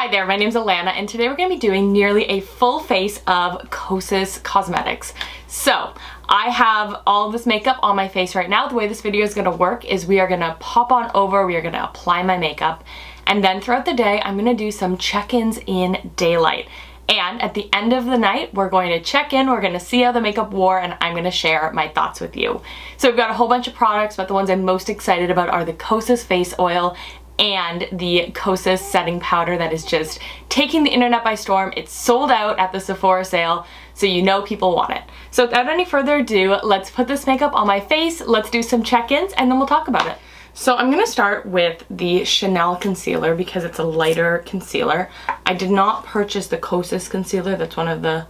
Hi there, my name's Alana and today we're going to be doing nearly a full face of Kosas Cosmetics. So, I have all of this makeup on my face right now. The way this video is going to work is we are going to pop on over, we are going to apply my makeup, and then throughout the day I'm going to do some check-ins in daylight. And at the end of the night, we're going to check in, we're going to see how the makeup wore, and I'm going to share my thoughts with you. So we've got a whole bunch of products, but the ones I'm most excited about are the Kosas face oil and the Kosas setting powder that is just taking the internet by storm. It's sold out at the Sephora sale, so you know people want it. So without any further ado, let's put this makeup on my face, let's do some check-ins, and then we'll talk about it. So I'm gonna start with the Chanel concealer because it's a lighter concealer. I did not purchase the Kosas concealer. That's one of the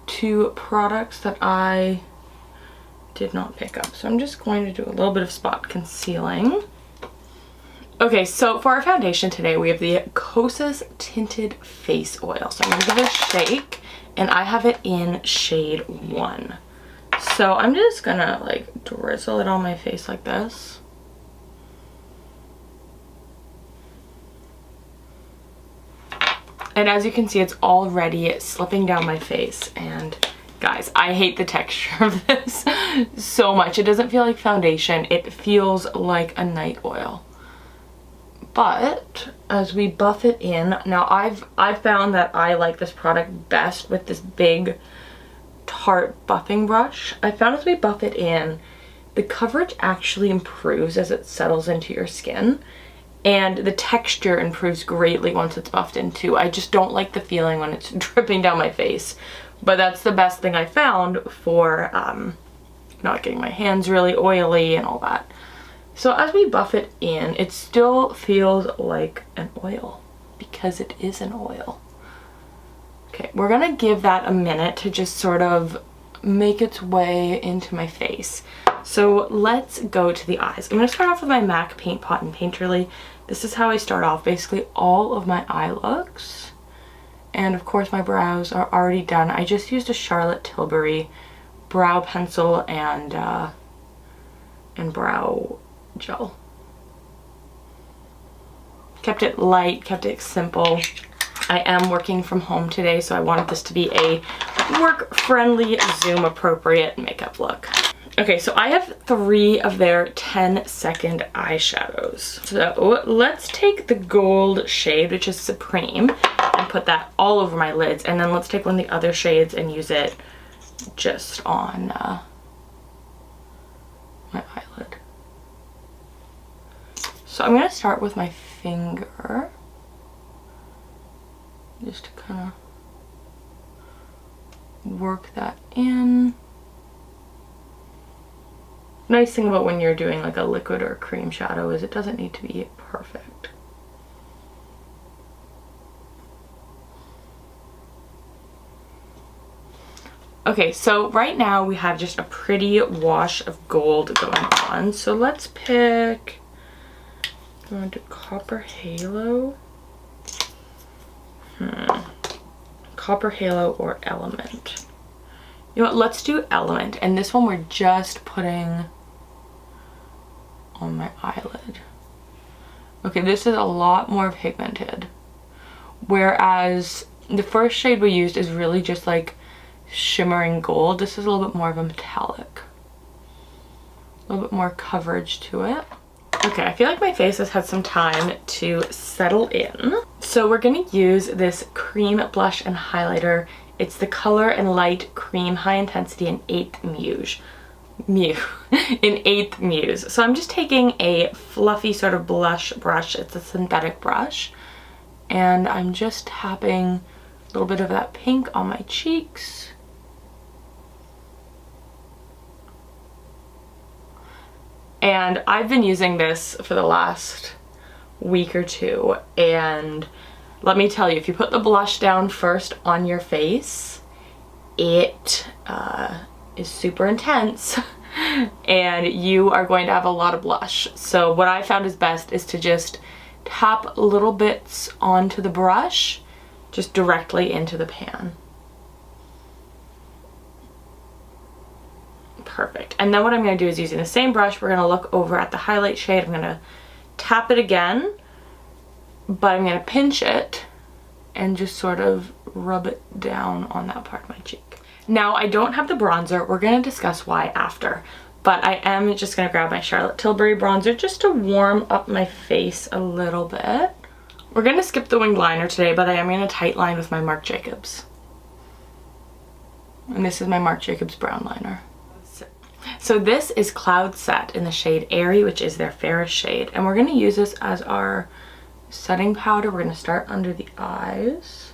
two products that I did not pick up. So I'm just going to do a little bit of spot concealing. Okay, so for our foundation today, we have the Kosas Tinted Face Oil. So I'm gonna give it a shake, and I have it in shade 1. So I'm just gonna like drizzle it on my face like this. And as you can see, it's already slipping down my face, and guys, I hate the texture of this so much. It doesn't feel like foundation, it feels like a night oil. But as we buff it in, now I've found that I like this product best with this big Tarte buffing brush. I found as we buff it in, the coverage actually improves as it settles into your skin, and the texture improves greatly once it's buffed in too. I just don't like the feeling when it's dripping down my face, but that's the best thing I found for not getting my hands really oily and all that. So as we buff it in, it still feels like an oil because it is an oil. Okay, we're gonna give that a minute to just sort of make its way into my face. So let's go to the eyes. I'm gonna start off with my MAC Paint Pot and Painterly. This is how I start off basically all of my eye looks. And of course my brows are already done. I just used a Charlotte Tilbury brow pencil and brow gel. Kept it light, kept it simple. I am working from home today, so I wanted this to be a work-friendly, Zoom-appropriate makeup look. Okay, so I have 3 of their 10-second eyeshadows. So let's take the gold shade, which is Supreme, and put that all over my lids, and then let's take one of the other shades and use it just on my eyelid. So I'm going to start with my finger, just to kind of work that in. Nice thing about when you're doing like a liquid or a cream shadow is it doesn't need to be perfect. Okay, so right now we have just a pretty wash of gold going on. So let's pick, I'm going to do Copper Halo. Copper Halo or Element. You know what, let's do Element. And this one we're just putting on my eyelid. Okay, this is a lot more pigmented. Whereas the first shade we used is really just like shimmering gold. This is a little bit more of a metallic. A little bit more coverage to it. Okay, I feel like my face has had some time to settle in. So we're gonna use this cream blush and highlighter. It's the Color and Light Cream High Intensity in 8th Muse. in 8th Muse. So I'm just taking a fluffy sort of blush brush. It's a synthetic brush. And I'm just tapping a little bit of that pink on my cheeks. And I've been using this for the last week or two, and let me tell you, if you put the blush down first on your face, it is super intense and you are going to have a lot of blush. So what I found is best is to just tap little bits onto the brush, just directly into the pan. Perfect. And then what I'm going to do is using the same brush, we're going to look over at the highlight shade. I'm going to tap it again, but I'm going to pinch it and just sort of rub it down on that part of my cheek. Now, I don't have the bronzer. We're going to discuss why after, but I am just going to grab my Charlotte Tilbury bronzer just to warm up my face a little bit. We're going to skip the winged liner today, but I am going to tight line with my Marc Jacobs. And this is my Marc Jacobs brown liner. So this is Cloud Set in the shade Airy, which is their fairest shade. And we're going to use this as our setting powder. We're going to start under the eyes.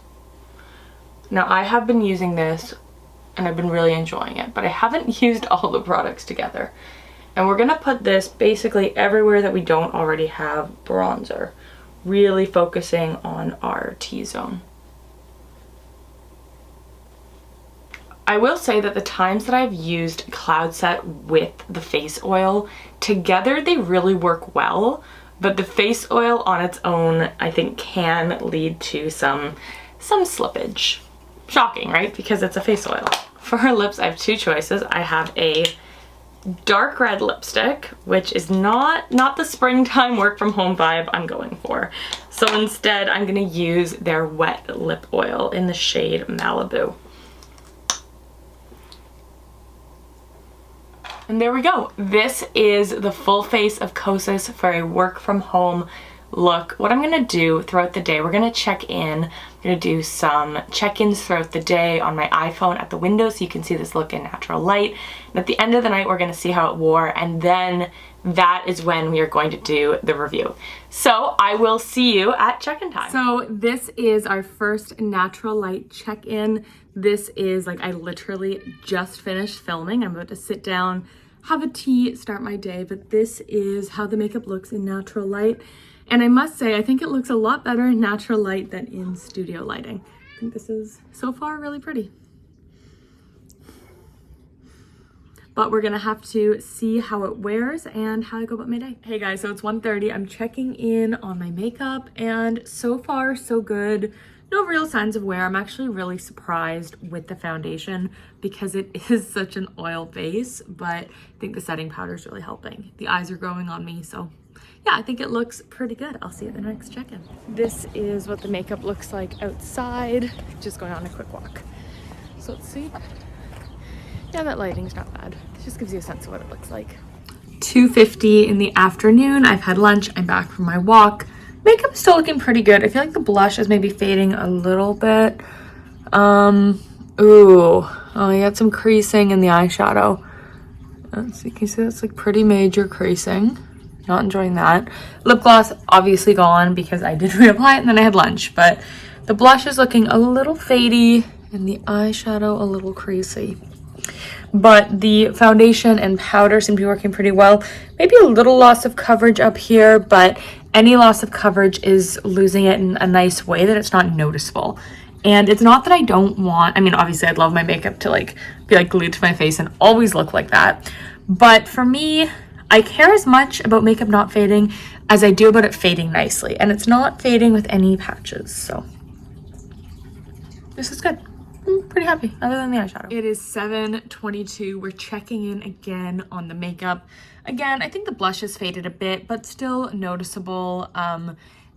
Now, I have been using this and I've been really enjoying it, but I haven't used all the products together. And we're going to put this basically everywhere that we don't already have bronzer, really focusing on our T-zone. I will say that the times that I've used Cloud Set with the face oil, together they really work well, but the face oil on its own I think can lead to some slippage. Shocking, right? Because it's a face oil. For her lips, I have two choices. I have a dark red lipstick, which is not the springtime work from home vibe I'm going for. So instead, I'm gonna use their wet lip oil in the shade Malibu. And there we go. This is the full face of Kosas for a work from home look. What I'm gonna do throughout the day, we're gonna check in. I'm gonna do some check-ins throughout the day on my iPhone at the window so you can see this look in natural light. And at the end of the night, we're gonna see how it wore, and then that is when we are going to do the review. So I will see you at check-in time. So this is our first natural light check-in. This is like, I literally just finished filming. I'm about to sit down, have a tea, start my day, but this is how the makeup looks in natural light. And I must say, I think it looks a lot better in natural light than in studio lighting. I think this is, so far, really pretty. But we're gonna have to see how it wears and how I go about my day. Hey guys, so it's 1:30. I'm checking in on my makeup, and so far, so good. No real signs of wear. I'm actually really surprised with the foundation because it is such an oil base, but I think the setting powder is really helping. The eyes are growing on me, so yeah, I think it looks pretty good. I'll see you at the next check-in. This is what the makeup looks like outside. Just going on a quick walk. So let's see. Yeah, that lighting's not bad. It just gives you a sense of what it looks like. 2:50 in the afternoon. I've had lunch. I'm back from my walk. Makeup's still looking pretty good. I feel like the blush is maybe fading a little bit. Oh, you got some creasing in the eyeshadow. Let's see, can you see that's like pretty major creasing? Not enjoying that. Lip gloss obviously gone because I did reapply it and then I had lunch, but the blush is looking a little fadey and the eyeshadow a little creasy. But the foundation and powder seem to be working pretty well. Maybe a little loss of coverage up here, but any loss of coverage is losing it in a nice way that it's not noticeable. And it's not that I don't want, I mean, obviously I'd love my makeup to like be like glued to my face and always look like that. But for me, I care as much about makeup not fading as I do about it fading nicely. And it's not fading with any patches, so this is good. I'm pretty happy, other than the eyeshadow. It is 7:22. We're checking in again on the makeup. Again, I think the blush has faded a bit, but still noticeable.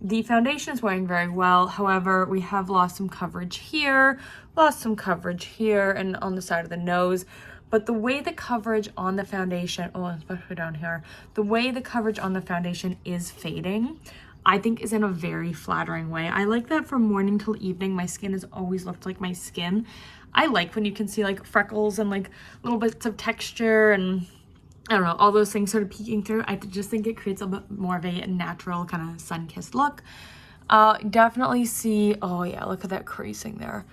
The foundation is wearing very well. However, we have lost some coverage here, and on the side of the nose. But the way the coverage on the foundation, oh, especially down here, the way the coverage on the foundation is fading, I think is in a very flattering way. I like that from morning till evening. My skin has always looked like my skin. I like when you can see like freckles and like little bits of texture and I don't know, all those things sort of peeking through. I just think it creates a bit more of a natural kind of sun-kissed look. Definitely see, oh yeah, look at that creasing there.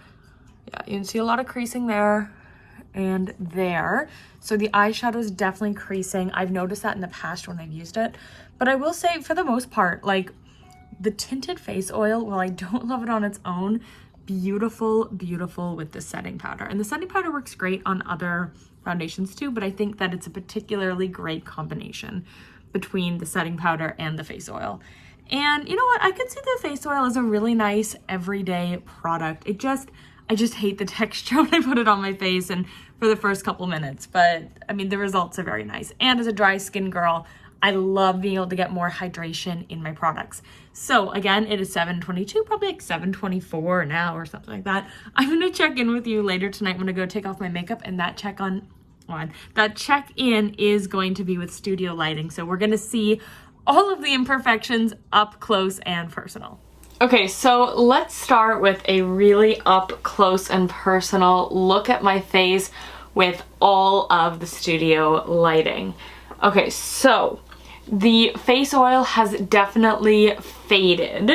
Yeah, you can see a lot of creasing there and there. So the eyeshadow is definitely creasing. I've noticed that in the past when I've used it. But I will say, for the most part, like the tinted face oil, while I don't love it on its own, beautiful, beautiful with the setting powder. And the setting powder works great on other foundations too, but I think that it's a particularly great combination between the setting powder and the face oil. And you know what? I could see the face oil as a really nice everyday product. I just hate the texture when I put it on my face and for the first couple minutes, but I mean, the results are very nice. And as a dry skin girl, I love being able to get more hydration in my products. So again, it is 7:22, probably like 7:24 now or something like that. I'm gonna check in with you later tonight when I go take off my makeup, and that check-in is going to be with studio lighting. So we're gonna see all of the imperfections up close and personal. Okay, so let's start with a really up close and personal look at my face with all of the studio lighting. Okay, so the face oil has definitely faded.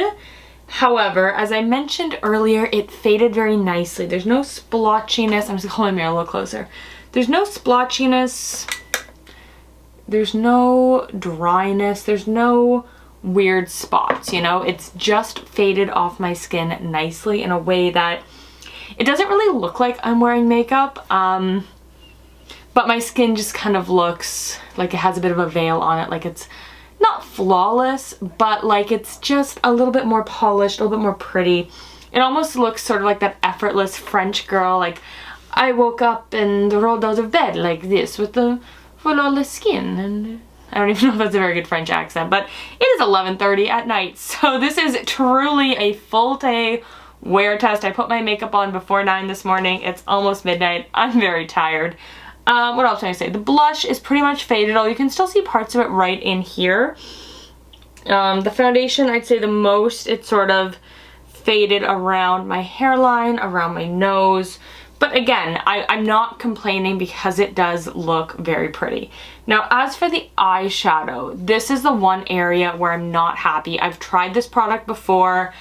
However, as I mentioned earlier, it faded very nicely. There's no splotchiness. I'm just gonna hold my mirror a little closer. There's no splotchiness. There's no dryness. There's no weird spots, you know? It's just faded off my skin nicely in a way that it doesn't really look like I'm wearing makeup, but my skin just kind of looks like it has a bit of a veil on it. Like it's not flawless, but like it's just a little bit more polished, a little bit more pretty. It almost looks sort of like that effortless French girl, like I woke up and rolled out of bed like this with the flawless skin. And I don't even know if that's a very good French accent, but it is 11:30 at night. So this is truly a full day wear test. I put my makeup on before 9 this morning. It's almost midnight. I'm very tired. What else can I say? The blush is pretty much faded, although you can still see parts of it right in here. The foundation, I'd say the most, it's sort of faded around my hairline, around my nose. But again, I'm not complaining because it does look very pretty. Now, as for the eyeshadow, this is the one area where I'm not happy. I've tried this product before.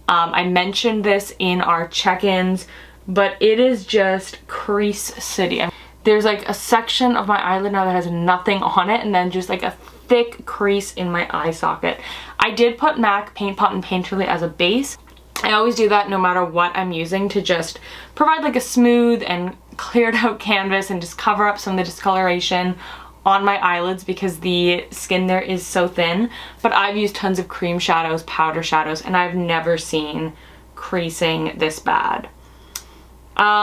I mentioned this in our check-ins, but it is just crease city. There's like a section of my eyelid now that has nothing on it, and then just like a thick crease in my eye socket. I did put MAC Paint Pot and Painterly as a base. I always do that no matter what I'm using to just provide like a smooth and cleared out canvas and just cover up some of the discoloration on my eyelids because the skin there is so thin. But I've used tons of cream shadows, powder shadows, and I've never seen creasing this bad.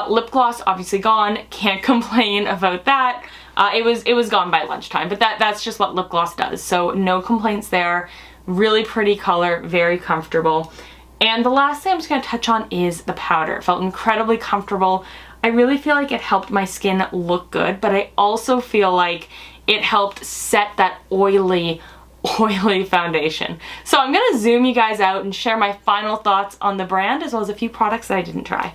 Lip gloss obviously gone, can't complain about that. It was gone by lunchtime, but that's just what lip gloss does. So no complaints there. Really pretty color, very comfortable. And the last thing I'm just going to touch on is the powder. It felt incredibly comfortable. I really feel like it helped my skin look good, but I also feel like it helped set that oily foundation. So I'm going to zoom you guys out and share my final thoughts on the brand as well as a few products that I didn't try.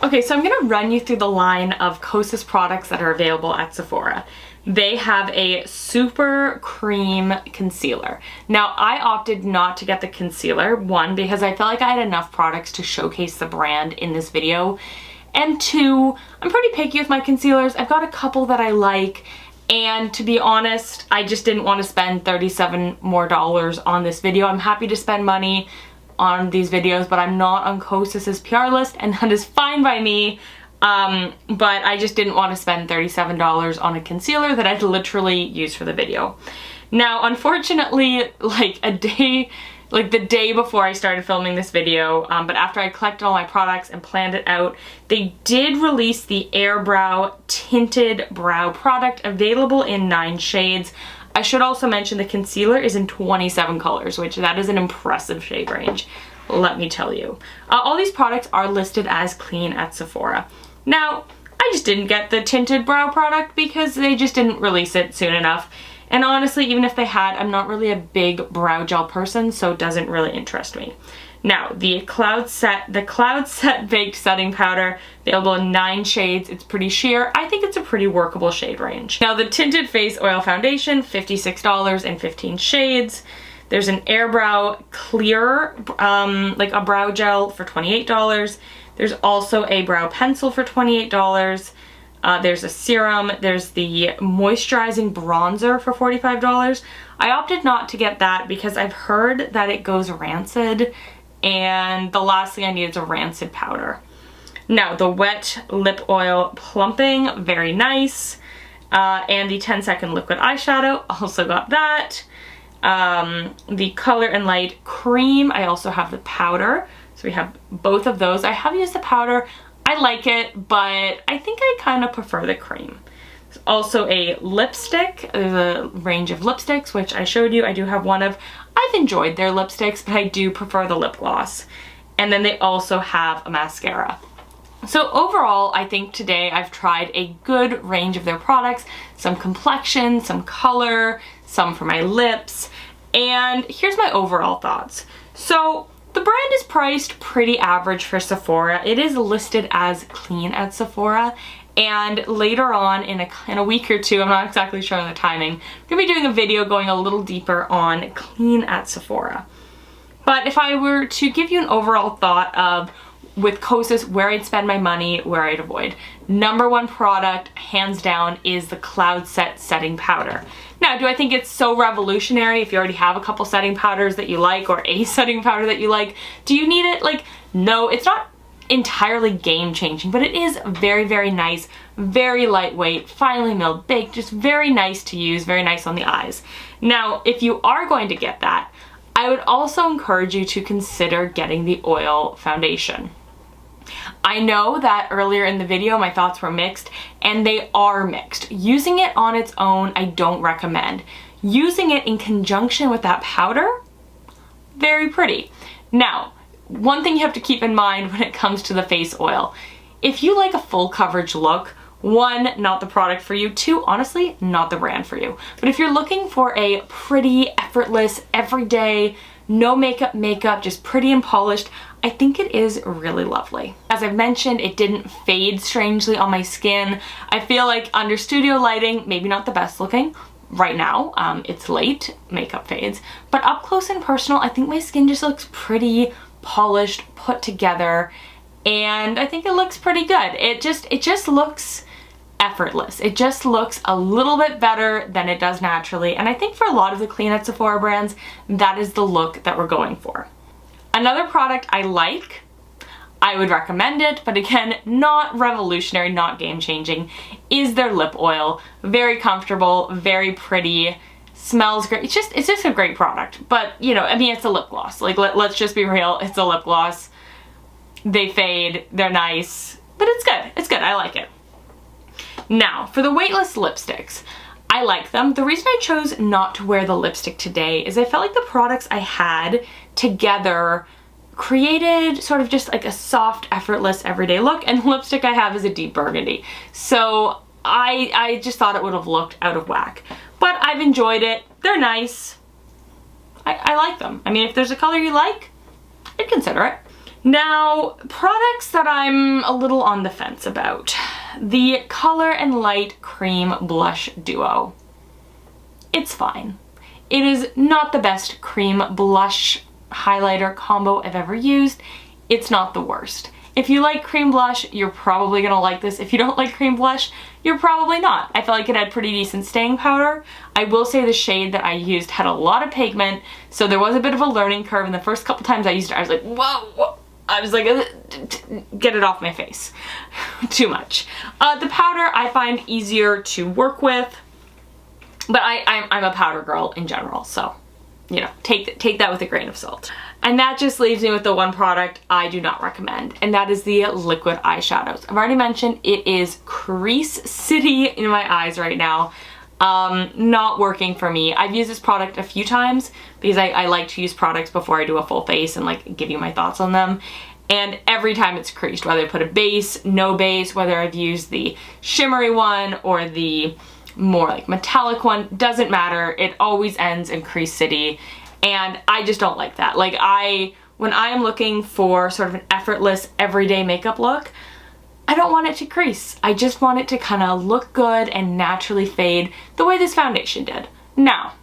Okay, so I'm going to run you through the line of Kosas products that are available at Sephora. They have a super cream concealer. Now, I opted not to get the concealer, one, because I felt like I had enough products to showcase the brand in this video, and two, I'm pretty picky with my concealers. I've got a couple that I like, and to be honest, I just didn't want to spend $37 more on this video. I'm happy to spend money on these videos, but I'm not on Kosas' PR list, and that is fine by me. But I just didn't want to spend $37 on a concealer that I'd literally use for the video. Now, unfortunately, like the day before I started filming this video, but after I collected all my products and planned it out, they did release the Airbrush Tinted Brow product, available in 9 shades. I should also mention the concealer is in 27 colors, which that is an impressive shade range, let me tell you. All these products are listed as clean at Sephora. Now, I just didn't get the tinted brow product because they just didn't release it soon enough. And honestly, even if they had, I'm not really a big brow gel person, so it doesn't really interest me. Now, the Cloud Set Baked Setting Powder, available in 9 shades. It's pretty sheer. I think it's a pretty workable shade range. Now, the Tinted Face Oil Foundation, $56 in 15 shades. There's an Airbrush Clear, like a brow gel, for $28. There's also a brow pencil for $28. There's a serum. There's the moisturizing bronzer for $45. I opted not to get that because I've heard that it goes rancid, and the last thing I need is a rancid powder. Now, the Wet Lip Oil Plumping, very nice. And the 10-second liquid eyeshadow, also got that. The Color and Light Cream, I also have the powder. So we have both of those. I have used the powder. I like it, but I think I kind of prefer the cream. It's also a lipstick. There's a range of lipsticks, which I showed you. I do have one of. I've enjoyed their lipsticks, but I do prefer the lip gloss. And then they also have a mascara. So overall, I think today I've tried a good range of their products, some complexion, some color, some for my lips, and here's my overall thoughts. So the brand is priced pretty average for Sephora. It is listed as clean at Sephora, and later on in a week or two, I'm not exactly sure on the timing, I'm gonna be doing a video going a little deeper on clean at Sephora. But if I were to give you an overall thought of with Kosas, where I'd spend my money, where I'd avoid. Number one product, hands down, is the Cloud Set Setting Powder. Now, do I think it's so revolutionary if you already have a couple setting powders that you like or a setting powder that you like? Do you need it? Like, no, it's not entirely game changing, but it is very, very nice, very lightweight, finely milled, baked, just very nice to use, very nice on the eyes. Now, if you are going to get that, I would also encourage you to consider getting the oil foundation. I know that earlier in the video my thoughts were mixed, and they are mixed. Using it on its own, I don't recommend. Using it in conjunction with that powder, very pretty. Now, one thing you have to keep in mind when it comes to the face oil, if you like a full coverage look, one, not the product for you. Two, honestly, not the brand for you. But if you're looking for a pretty, effortless, everyday, no makeup, just pretty and polished, I think it is really lovely. As I've mentioned, it didn't fade strangely on my skin. I feel like under studio lighting, maybe not the best looking. Right now, it's late, makeup fades. But up close and personal, I think my skin just looks pretty polished, put together, and I think it looks pretty good. It just looks effortless. It just looks a little bit better than it does naturally, and I think for a lot of the clean at Sephora brands, that is the look that we're going for. Another product I like, I would recommend it, but again, not revolutionary, not game-changing, is their lip oil. Very comfortable, very pretty, smells great. It's just a great product. But, you know, I mean, it's a lip gloss. Like, let's just be real, it's a lip gloss. They fade, they're nice, but it's good. It's good, I like it. Now, for the weightless lipsticks, I like them. The reason I chose not to wear the lipstick today is I felt like the products I had together created sort of just like a soft, effortless, everyday look, and the lipstick I have is a deep burgundy. So I just thought it would have looked out of whack. But I've enjoyed it. They're nice. I like them. I mean, if there's a color you like, I'd consider it. Now, products that I'm a little on the fence about. The Color and Light Cream Blush Duo. It's fine. It is not the best cream blush highlighter combo I've ever used. It's not the worst. If you like cream blush, you're probably gonna like this. If you don't like cream blush, you're probably not. I felt like it had pretty decent staying power. I will say the shade that I used had a lot of pigment, so there was a bit of a learning curve, and the first couple times I used it, I was like, whoa. I was like, get it off my face. Too much. The powder I find easier to work with, but I'm a powder girl in general, so, you know, take that with a grain of salt. And that just leaves me with the one product I do not recommend, and that is the liquid eyeshadows. I've already mentioned it is crease city in my eyes right now. Not working for me. I've used this product a few times because I like to use products before I do a full face and like give you my thoughts on them. And every time it's creased, whether I put a base, no base, whether I've used the shimmery one or the more like metallic one, doesn't matter. It always ends in crease city, and I just don't like that. Like when I am looking for sort of an effortless everyday makeup look, I don't want it to crease. I just want it to kind of look good and naturally fade the way this foundation did. Now,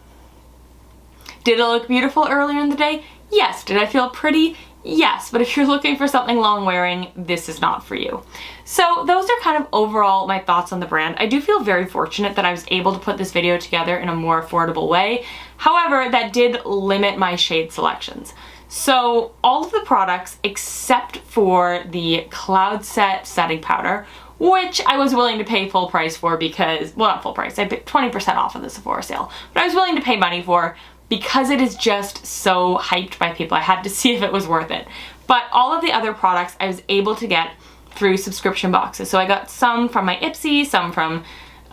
did it look beautiful earlier in the day? Yes. Did I feel pretty? Yes. But if you're looking for something long wearing, this is not for you. So those are kind of overall my thoughts on the brand. I do feel very fortunate that I was able to put this video together in a more affordable way. However, that did limit my shade selections. So all of the products except for the Cloud Set Setting Powder, which I was willing to pay full price for because, well, not full price, I paid 20% off of the Sephora sale, but I was willing to pay money for because it is just so hyped by people. I had to see if it was worth it. But all of the other products I was able to get through subscription boxes. So I got some from my Ipsy, some from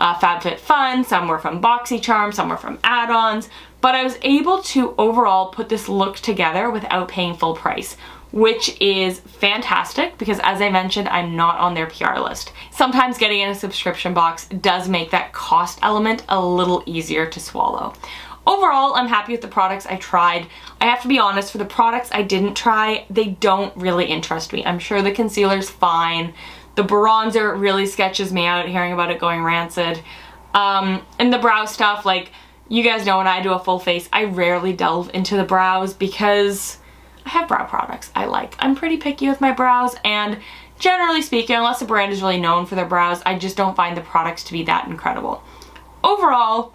FabFitFun, some were from BoxyCharm, some were from add-ons, but I was able to overall put this look together without paying full price, which is fantastic because, as I mentioned, I'm not on their PR list. Sometimes getting in a subscription box does make that cost element a little easier to swallow. Overall, I'm happy with the products I tried. I have to be honest, for the products I didn't try, they don't really interest me. I'm sure the concealer's fine. The bronzer really sketches me out hearing about it going rancid. And the brow stuff, like, you guys know when I do a full face, I rarely delve into the brows because I have brow products I like. I'm pretty picky with my brows, and generally speaking, unless a brand is really known for their brows, I just don't find the products to be that incredible. Overall,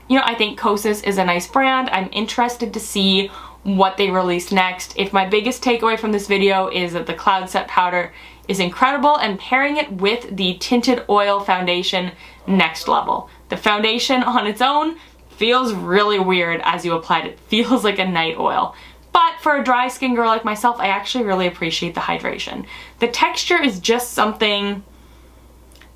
you know, I think Kosas is a nice brand. I'm interested to see what they release next. If my biggest takeaway from this video is that the Cloud Set powder is incredible, and pairing it with the tinted oil foundation, next level. The foundation on its own feels really weird as you apply it. It feels like a night oil. But for a dry skin girl like myself, I actually really appreciate the hydration. The texture is just something,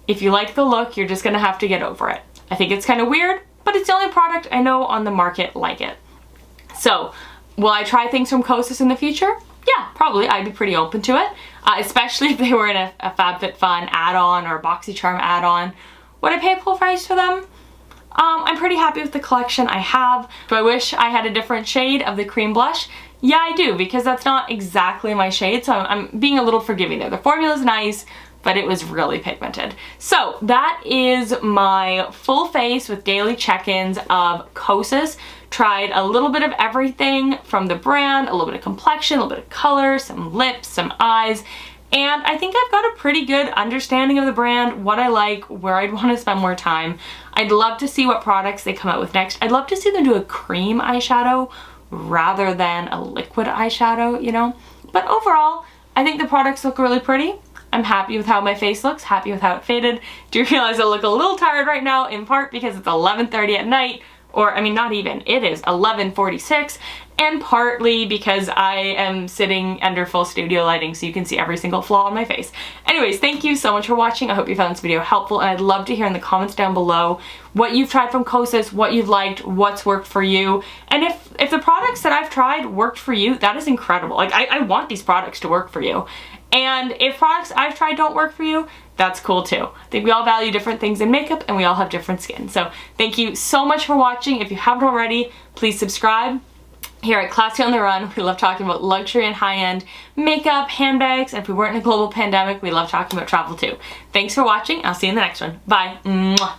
if you like the look, you're just gonna have to get over it. I think it's kind of weird, but it's the only product I know on the market like it. So, will I try things from Kosas in the future? Yeah, probably. I'd be pretty open to it, especially if they were in a FabFitFun add-on or a BoxyCharm add-on. Would I pay full price for them? I'm pretty happy with the collection I have. Do I wish I had a different shade of the cream blush? Yeah, I do, because that's not exactly my shade, so I'm being a little forgiving there. The formula's nice, but it was really pigmented. So that is my full face with daily check-ins of Kosas. Tried a little bit of everything from the brand, a little bit of complexion, a little bit of color, some lips, some eyes, and I think I've got a pretty good understanding of the brand, what I like, where I'd want to spend more time. I'd love to see what products they come out with next. I'd love to see them do a cream eyeshadow rather than a liquid eyeshadow, you know? But overall, I think the products look really pretty. I'm happy with how my face looks, happy with how it faded. Do you realize I look a little tired right now, in part because it's 11:30 at night, or I mean not even, it is 11:46, and partly because I am sitting under full studio lighting so you can see every single flaw on my face. Anyways, thank you so much for watching. I hope you found this video helpful, and I'd love to hear in the comments down below what you've tried from Kosas, what you've liked, what's worked for you, and if the products that I've tried worked for you, that is incredible. Like, I want these products to work for you. And if products I've tried don't work for you, that's cool too. I think we all value different things in makeup, and we all have different skin. So thank you so much for watching. If you haven't already, please subscribe. Here at Classy on the Run, we love talking about luxury and high-end makeup, handbags, and if we weren't in a global pandemic, we love talking about travel too. Thanks for watching. I'll see you in the next one. Bye. Mwah.